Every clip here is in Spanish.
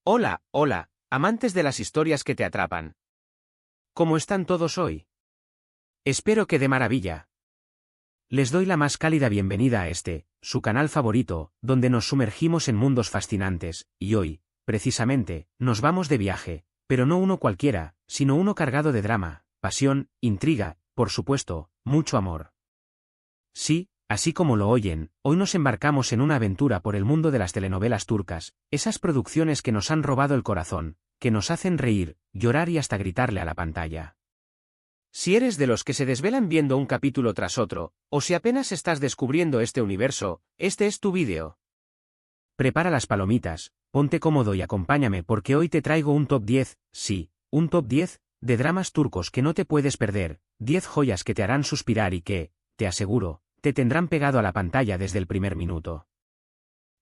Hola, hola, amantes de las historias que te atrapan. ¿Cómo están todos hoy? Espero que de maravilla. Les doy la más cálida bienvenida a su canal favorito, donde nos sumergimos en mundos fascinantes, y hoy, precisamente, nos vamos de viaje, pero no uno cualquiera, sino uno cargado de drama, pasión, intriga, por supuesto, mucho amor. Sí, así como lo oyen, hoy nos embarcamos en una aventura por el mundo de las telenovelas turcas, esas producciones que nos han robado el corazón, que nos hacen reír, llorar y hasta gritarle a la pantalla. Si eres de los que se desvelan viendo un capítulo tras otro, o si apenas estás descubriendo este universo, este es tu vídeo. Prepara las palomitas, ponte cómodo y acompáñame porque hoy te traigo un top 10, sí, un top 10, de dramas turcos que no te puedes perder, 10 joyas que te harán suspirar y que, te aseguro, te tendrán pegado a la pantalla desde el primer minuto.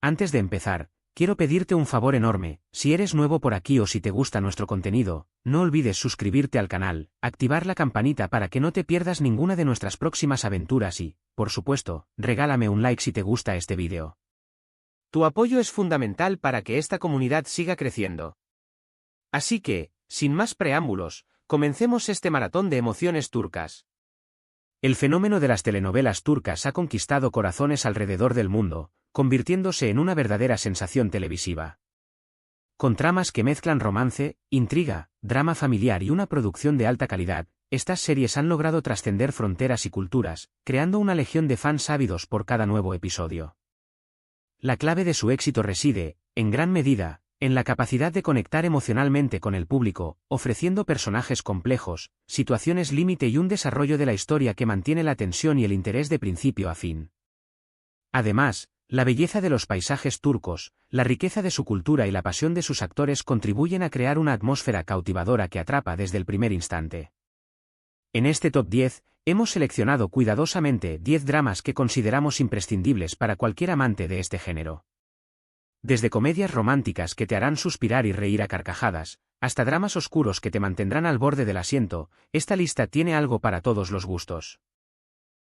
Antes de empezar, quiero pedirte un favor enorme, si eres nuevo por aquí o si te gusta nuestro contenido, no olvides suscribirte al canal, activar la campanita para que no te pierdas ninguna de nuestras próximas aventuras y, por supuesto, regálame un like si te gusta este vídeo. Tu apoyo es fundamental para que esta comunidad siga creciendo. Así que, sin más preámbulos, comencemos este maratón de emociones turcas. El fenómeno de las telenovelas turcas ha conquistado corazones alrededor del mundo, convirtiéndose en una verdadera sensación televisiva. Con tramas que mezclan romance, intriga, drama familiar y una producción de alta calidad, estas series han logrado trascender fronteras y culturas, creando una legión de fans ávidos por cada nuevo episodio. La clave de su éxito reside, en gran medida, en la capacidad de conectar emocionalmente con el público, ofreciendo personajes complejos, situaciones límite y un desarrollo de la historia que mantiene la tensión y el interés de principio a fin. Además, la belleza de los paisajes turcos, la riqueza de su cultura y la pasión de sus actores contribuyen a crear una atmósfera cautivadora que atrapa desde el primer instante. En este top 10, hemos seleccionado cuidadosamente 10 dramas que consideramos imprescindibles para cualquier amante de este género. Desde comedias románticas que te harán suspirar y reír a carcajadas, hasta dramas oscuros que te mantendrán al borde del asiento, esta lista tiene algo para todos los gustos.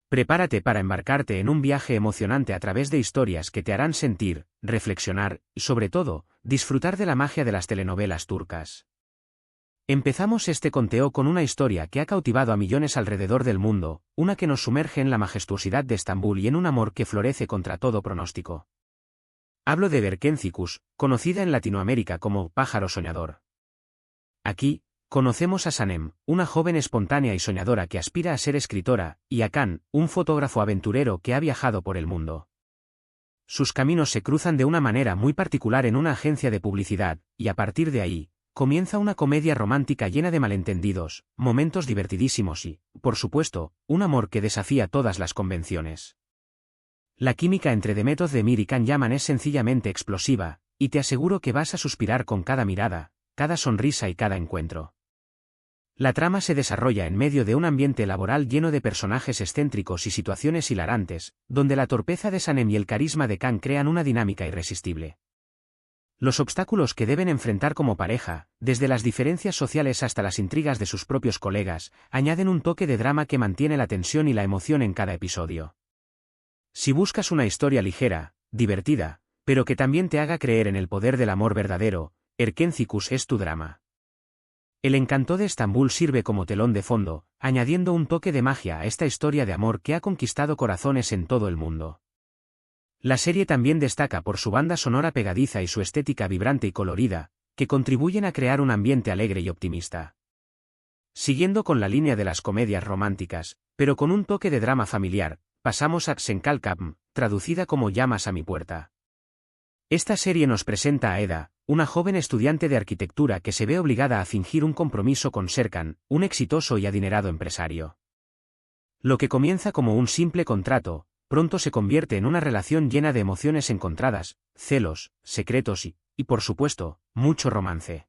Prepárate para embarcarte en un viaje emocionante a través de historias que te harán sentir, reflexionar y, sobre todo, disfrutar de la magia de las telenovelas turcas. Empezamos este conteo con una historia que ha cautivado a millones alrededor del mundo, una que nos sumerge en la majestuosidad de Estambul y en un amor que florece contra todo pronóstico. Hablo de Berkencicus, conocida en Latinoamérica como Pájaro Soñador. Aquí, conocemos a Sanem, una joven espontánea y soñadora que aspira a ser escritora, y a Can, un fotógrafo aventurero que ha viajado por el mundo. Sus caminos se cruzan de una manera muy particular en una agencia de publicidad, y a partir de ahí, comienza una comedia romántica llena de malentendidos, momentos divertidísimos y, por supuesto, un amor que desafía todas las convenciones. La química entre Demet Özdemir y Can Yaman es sencillamente explosiva, y te aseguro que vas a suspirar con cada mirada, cada sonrisa y cada encuentro. La trama se desarrolla en medio de un ambiente laboral lleno de personajes excéntricos y situaciones hilarantes, donde la torpeza de Sanem y el carisma de Can crean una dinámica irresistible. Los obstáculos que deben enfrentar como pareja, desde las diferencias sociales hasta las intrigas de sus propios colegas, añaden un toque de drama que mantiene la tensión y la emoción en cada episodio. Si buscas una historia ligera, divertida, pero que también te haga creer en el poder del amor verdadero, Erkencicus es tu drama. El encanto de Estambul sirve como telón de fondo, añadiendo un toque de magia a esta historia de amor que ha conquistado corazones en todo el mundo. La serie también destaca por su banda sonora pegadiza y su estética vibrante y colorida, que contribuyen a crear un ambiente alegre y optimista. Siguiendo con la línea de las comedias románticas, pero con un toque de drama familiar, pasamos a Senkalkapm, traducida como Llamas a mi puerta. Esta serie nos presenta a Eda, una joven estudiante de arquitectura que se ve obligada a fingir un compromiso con Serkan, un exitoso y adinerado empresario. Lo que comienza como un simple contrato, pronto se convierte en una relación llena de emociones encontradas, celos, secretos y, por supuesto, mucho romance.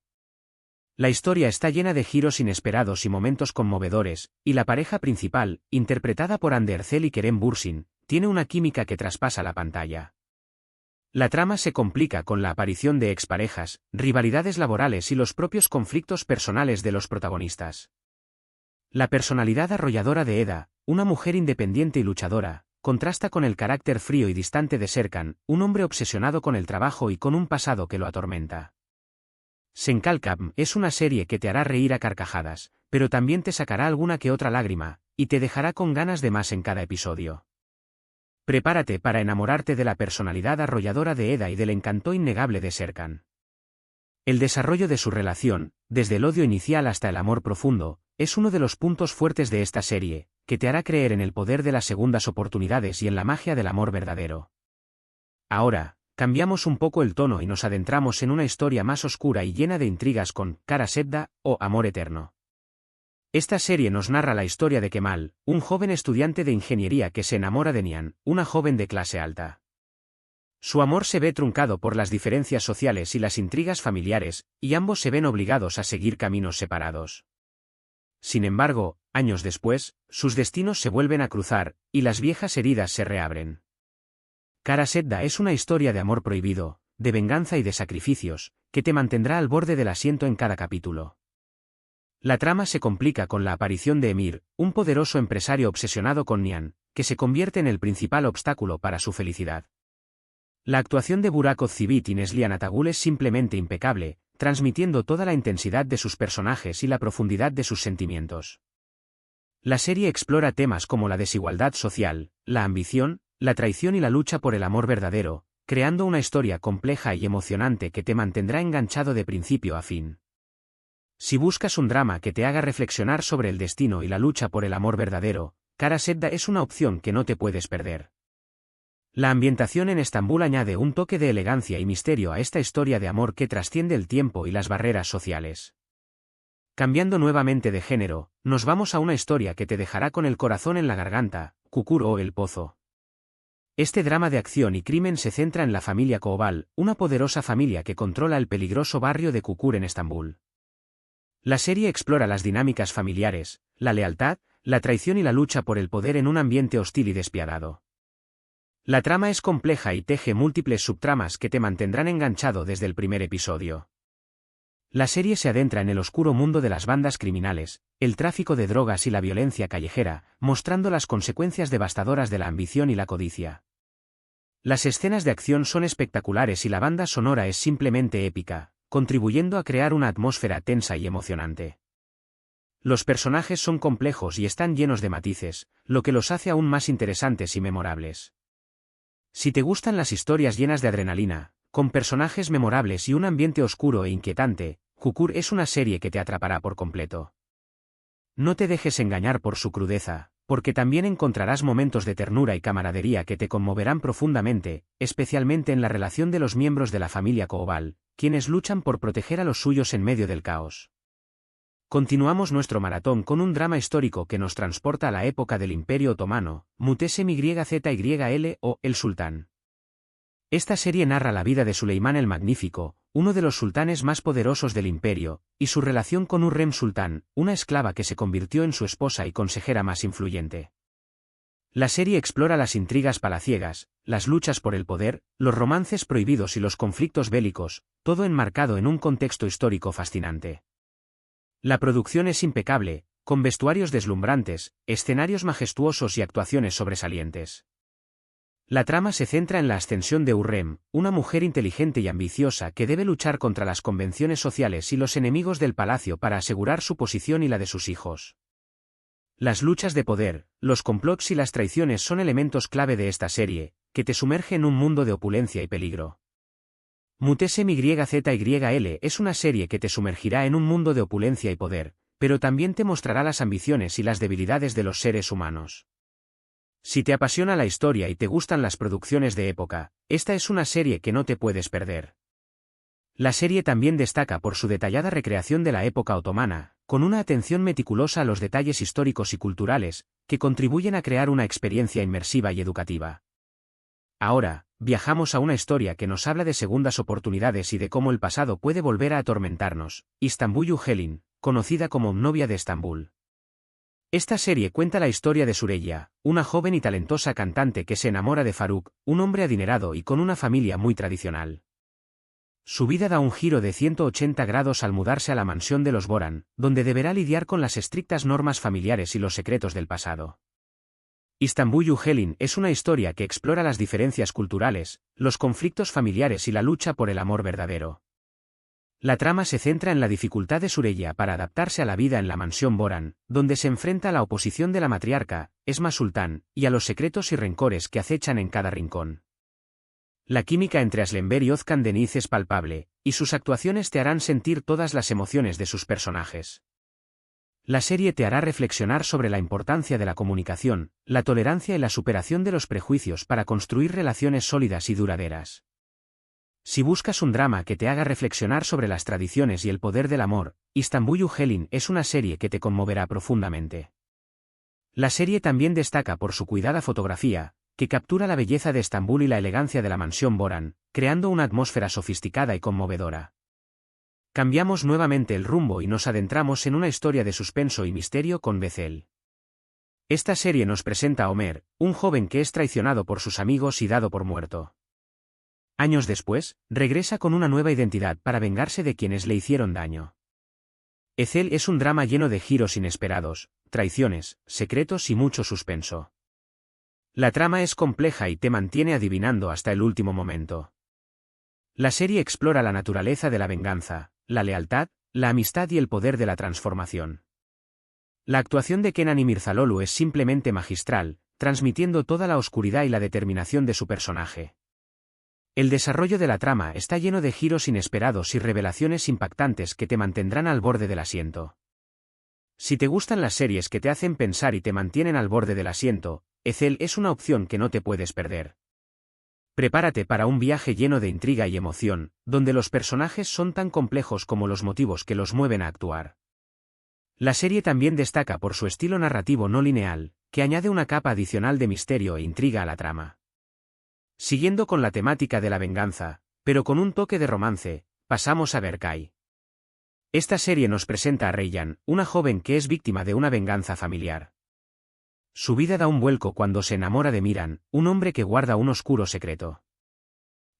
La historia está llena de giros inesperados y momentos conmovedores, y la pareja principal, interpretada por Hande Erçel y Kerem Bürsin, tiene una química que traspasa la pantalla. La trama se complica con la aparición de exparejas, rivalidades laborales y los propios conflictos personales de los protagonistas. La personalidad arrolladora de Eda, una mujer independiente y luchadora, contrasta con el carácter frío y distante de Serkan, un hombre obsesionado con el trabajo y con un pasado que lo atormenta. Senkalkam es una serie que te hará reír a carcajadas, pero también te sacará alguna que otra lágrima, y te dejará con ganas de más en cada episodio. Prepárate para enamorarte de la personalidad arrolladora de Eda y del encanto innegable de Serkan. El desarrollo de su relación, desde el odio inicial hasta el amor profundo, es uno de los puntos fuertes de esta serie, que te hará creer en el poder de las segundas oportunidades y en la magia del amor verdadero. Ahora, cambiamos un poco el tono y nos adentramos en una historia más oscura y llena de intrigas con Kara Sedda, o Amor Eterno. Esta serie nos narra la historia de Kemal, un joven estudiante de ingeniería que se enamora de Nihan, una joven de clase alta. Su amor se ve truncado por las diferencias sociales y las intrigas familiares, y ambos se ven obligados a seguir caminos separados. Sin embargo, años después, sus destinos se vuelven a cruzar, y las viejas heridas se reabren. Kara Sedda es una historia de amor prohibido, de venganza y de sacrificios, que te mantendrá al borde del asiento en cada capítulo. La trama se complica con la aparición de Emir, un poderoso empresario obsesionado con Nihan, que se convierte en el principal obstáculo para su felicidad. La actuación de Burak Ozcivit y Neslihan Atagul es simplemente impecable, transmitiendo toda la intensidad de sus personajes y la profundidad de sus sentimientos. La serie explora temas como la desigualdad social, la ambición, la traición y la lucha por el amor verdadero, creando una historia compleja y emocionante que te mantendrá enganchado de principio a fin. Si buscas un drama que te haga reflexionar sobre el destino y la lucha por el amor verdadero, Kara Sedda es una opción que no te puedes perder. La ambientación en Estambul añade un toque de elegancia y misterio a esta historia de amor que trasciende el tiempo y las barreras sociales. Cambiando nuevamente de género, nos vamos a una historia que te dejará con el corazón en la garganta, Kukur o El Pozo. Este drama de acción y crimen se centra en la familia Koval, una poderosa familia que controla el peligroso barrio de Kukur en Estambul. La serie explora las dinámicas familiares, la lealtad, la traición y la lucha por el poder en un ambiente hostil y despiadado. La trama es compleja y teje múltiples subtramas que te mantendrán enganchado desde el primer episodio. La serie se adentra en el oscuro mundo de las bandas criminales, el tráfico de drogas y la violencia callejera, mostrando las consecuencias devastadoras de la ambición y la codicia. Las escenas de acción son espectaculares y la banda sonora es simplemente épica, contribuyendo a crear una atmósfera tensa y emocionante. Los personajes son complejos y están llenos de matices, lo que los hace aún más interesantes y memorables. Si te gustan las historias llenas de adrenalina, con personajes memorables y un ambiente oscuro e inquietante, Kukur es una serie que te atrapará por completo. No te dejes engañar por su crudeza, porque también encontrarás momentos de ternura y camaradería que te conmoverán profundamente, especialmente en la relación de los miembros de la familia Koval, quienes luchan por proteger a los suyos en medio del caos. Continuamos nuestro maratón con un drama histórico que nos transporta a la época del Imperio Otomano, Muteşem Yzyl o El Sultán. Esta serie narra la vida de Suleimán el Magnífico, uno de los sultanes más poderosos del imperio, y su relación con Hürrem Sultán, una esclava que se convirtió en su esposa y consejera más influyente. La serie explora las intrigas palaciegas, las luchas por el poder, los romances prohibidos y los conflictos bélicos, todo enmarcado en un contexto histórico fascinante. La producción es impecable, con vestuarios deslumbrantes, escenarios majestuosos y actuaciones sobresalientes. La trama se centra en la ascensión de Hürrem, una mujer inteligente y ambiciosa que debe luchar contra las convenciones sociales y los enemigos del palacio para asegurar su posición y la de sus hijos. Las luchas de poder, los complots y las traiciones son elementos clave de esta serie, que te sumerge en un mundo de opulencia y peligro. Muteşem Yzyl es una serie que te sumergirá en un mundo de opulencia y poder, pero también te mostrará las ambiciones y las debilidades de los seres humanos. Si te apasiona la historia y te gustan las producciones de época, esta es una serie que no te puedes perder. La serie también destaca por su detallada recreación de la época otomana, con una atención meticulosa a los detalles históricos y culturales, que contribuyen a crear una experiencia inmersiva y educativa. Ahora, viajamos a una historia que nos habla de segundas oportunidades y de cómo el pasado puede volver a atormentarnos, İstanbul Helin, conocida como Novia de Estambul. Esta serie cuenta la historia de Süreyya, una joven y talentosa cantante que se enamora de Faruk, un hombre adinerado y con una familia muy tradicional. Su vida da un giro de 180 grados al mudarse a la mansión de los Boran, donde deberá lidiar con las estrictas normas familiares y los secretos del pasado. İstanbul Helin es una historia que explora las diferencias culturales, los conflictos familiares y la lucha por el amor verdadero. La trama se centra en la dificultad de Sureya para adaptarse a la vida en la mansión Boran, donde se enfrenta a la oposición de la matriarca, Esma Sultán, y a los secretos y rencores que acechan en cada rincón. La química entre Aslenber y Ozcan Deniz es palpable, y sus actuaciones te harán sentir todas las emociones de sus personajes. La serie te hará reflexionar sobre la importancia de la comunicación, la tolerancia y la superación de los prejuicios para construir relaciones sólidas y duraderas. Si buscas un drama que te haga reflexionar sobre las tradiciones y el poder del amor, Istanbul Helin es una serie que te conmoverá profundamente. La serie también destaca por su cuidada fotografía, que captura la belleza de Estambul y la elegancia de la mansión Boran, creando una atmósfera sofisticada y conmovedora. Cambiamos nuevamente el rumbo y nos adentramos en una historia de suspenso y misterio con Bethel. Esta serie nos presenta a Omer, un joven que es traicionado por sus amigos y dado por muerto. Años después, regresa con una nueva identidad para vengarse de quienes le hicieron daño. Ethel es un drama lleno de giros inesperados, traiciones, secretos y mucho suspenso. La trama es compleja y te mantiene adivinando hasta el último momento. La serie explora la naturaleza de la venganza, la lealtad, la amistad y el poder de la transformación. La actuación de Kenan Imirzaloglu es simplemente magistral, transmitiendo toda la oscuridad y la determinación de su personaje. El desarrollo de la trama está lleno de giros inesperados y revelaciones impactantes que te mantendrán al borde del asiento. Si te gustan las series que te hacen pensar y te mantienen al borde del asiento, Ethel es una opción que no te puedes perder. Prepárate para un viaje lleno de intriga y emoción, donde los personajes son tan complejos como los motivos que los mueven a actuar. La serie también destaca por su estilo narrativo no lineal, que añade una capa adicional de misterio e intriga a la trama. Siguiendo con la temática de la venganza, pero con un toque de romance, pasamos a Berkay. Esta serie nos presenta a Reyyan, una joven que es víctima de una venganza familiar. Su vida da un vuelco cuando se enamora de Miran, un hombre que guarda un oscuro secreto.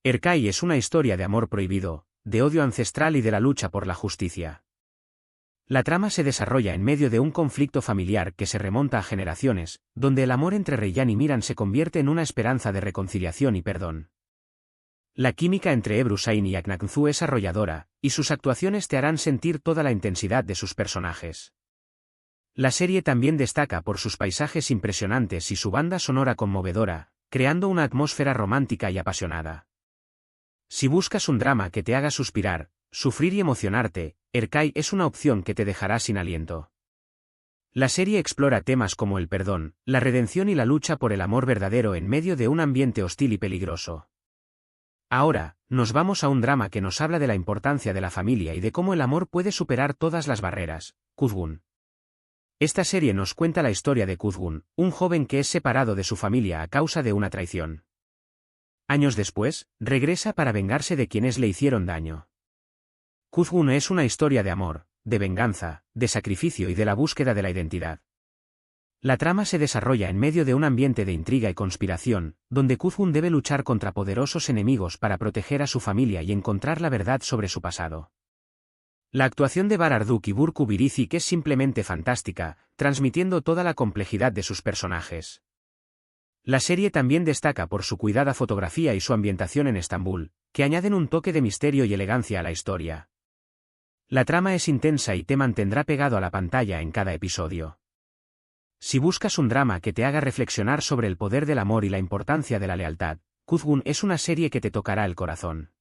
Berkay es una historia de amor prohibido, de odio ancestral y de la lucha por la justicia. La trama se desarrolla en medio de un conflicto familiar que se remonta a generaciones, donde el amor entre Reyyan y Miran se convierte en una esperanza de reconciliación y perdón. La química entre Ebru Şahin y Aknaknzu es arrolladora, y sus actuaciones te harán sentir toda la intensidad de sus personajes. La serie también destaca por sus paisajes impresionantes y su banda sonora conmovedora, creando una atmósfera romántica y apasionada. Si buscas un drama que te haga suspirar, sufrir y emocionarte, Berkay es una opción que te dejará sin aliento. La serie explora temas como el perdón, la redención y la lucha por el amor verdadero en medio de un ambiente hostil y peligroso. Ahora, nos vamos a un drama que nos habla de la importancia de la familia y de cómo el amor puede superar todas las barreras, Kuzgun. Esta serie nos cuenta la historia de Kuzgun, un joven que es separado de su familia a causa de una traición. Años después, regresa para vengarse de quienes le hicieron daño. Kuzgun es una historia de amor, de venganza, de sacrificio y de la búsqueda de la identidad. La trama se desarrolla en medio de un ambiente de intriga y conspiración, donde Kuzgun debe luchar contra poderosos enemigos para proteger a su familia y encontrar la verdad sobre su pasado. La actuación de Bararduk y Burcu Biricik es simplemente fantástica, transmitiendo toda la complejidad de sus personajes. La serie también destaca por su cuidada fotografía y su ambientación en Estambul, que añaden un toque de misterio y elegancia a la historia. La trama es intensa y te mantendrá pegado a la pantalla en cada episodio. Si buscas un drama que te haga reflexionar sobre el poder del amor y la importancia de la lealtad, Kuzgun es una serie que te tocará el corazón.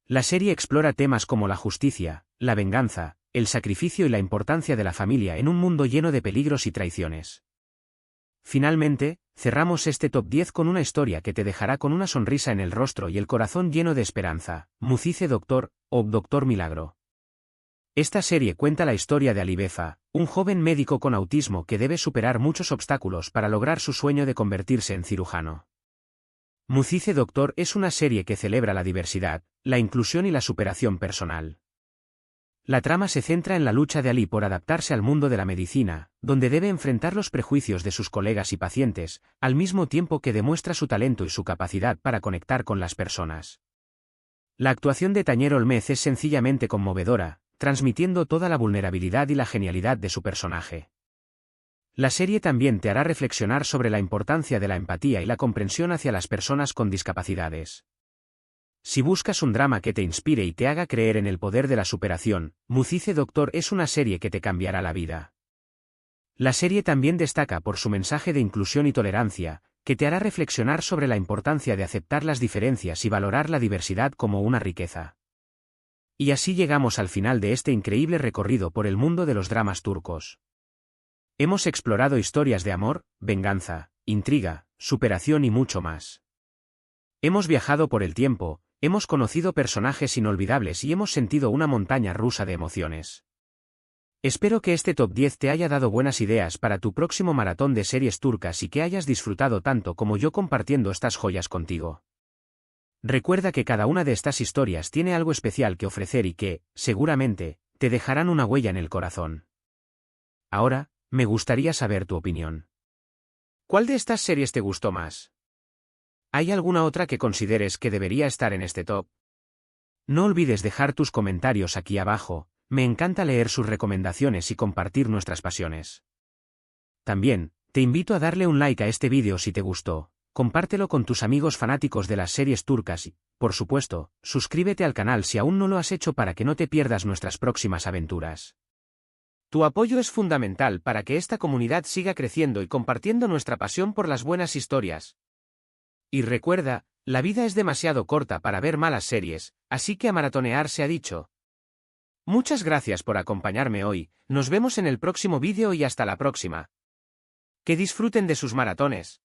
La serie explora temas como la justicia, la venganza, el sacrificio y la importancia de la familia en un mundo lleno de peligros y traiciones. Finalmente, cerramos este top 10 con una historia que te dejará con una sonrisa en el rostro y el corazón lleno de esperanza, Mucize Doctor, o Doctor Milagro. Esta serie cuenta la historia de Ali Beza, un joven médico con autismo que debe superar muchos obstáculos para lograr su sueño de convertirse en cirujano. Mucize Doctor es una serie que celebra la diversidad, la inclusión y la superación personal. La trama se centra en la lucha de Ali por adaptarse al mundo de la medicina, donde debe enfrentar los prejuicios de sus colegas y pacientes, al mismo tiempo que demuestra su talento y su capacidad para conectar con las personas. La actuación de Tañer Olmez es sencillamente conmovedora, transmitiendo toda la vulnerabilidad y la genialidad de su personaje. La serie también te hará reflexionar sobre la importancia de la empatía y la comprensión hacia las personas con discapacidades. Si buscas un drama que te inspire y te haga creer en el poder de la superación, Muzice Doctor es una serie que te cambiará la vida. La serie también destaca por su mensaje de inclusión y tolerancia, que te hará reflexionar sobre la importancia de aceptar las diferencias y valorar la diversidad como una riqueza. Y así llegamos al final de este increíble recorrido por el mundo de los dramas turcos. Hemos explorado historias de amor, venganza, intriga, superación y mucho más. Hemos viajado por el tiempo, hemos conocido personajes inolvidables y hemos sentido una montaña rusa de emociones. Espero que este top 10 te haya dado buenas ideas para tu próximo maratón de series turcas y que hayas disfrutado tanto como yo compartiendo estas joyas contigo. Recuerda que cada una de estas historias tiene algo especial que ofrecer y que, seguramente, te dejarán una huella en el corazón. Ahora, me gustaría saber tu opinión. ¿Cuál de estas series te gustó más? ¿Hay alguna otra que consideres que debería estar en este top? No olvides dejar tus comentarios aquí abajo, me encanta leer sus recomendaciones y compartir nuestras pasiones. También, te invito a darle un like a este vídeo si te gustó, compártelo con tus amigos fanáticos de las series turcas y, por supuesto, suscríbete al canal si aún no lo has hecho para que no te pierdas nuestras próximas aventuras. Tu apoyo es fundamental para que esta comunidad siga creciendo y compartiendo nuestra pasión por las buenas historias. Y recuerda, la vida es demasiado corta para ver malas series, así que a maratonear se ha dicho. Muchas gracias por acompañarme hoy, nos vemos en el próximo vídeo y hasta la próxima. Que disfruten de sus maratones.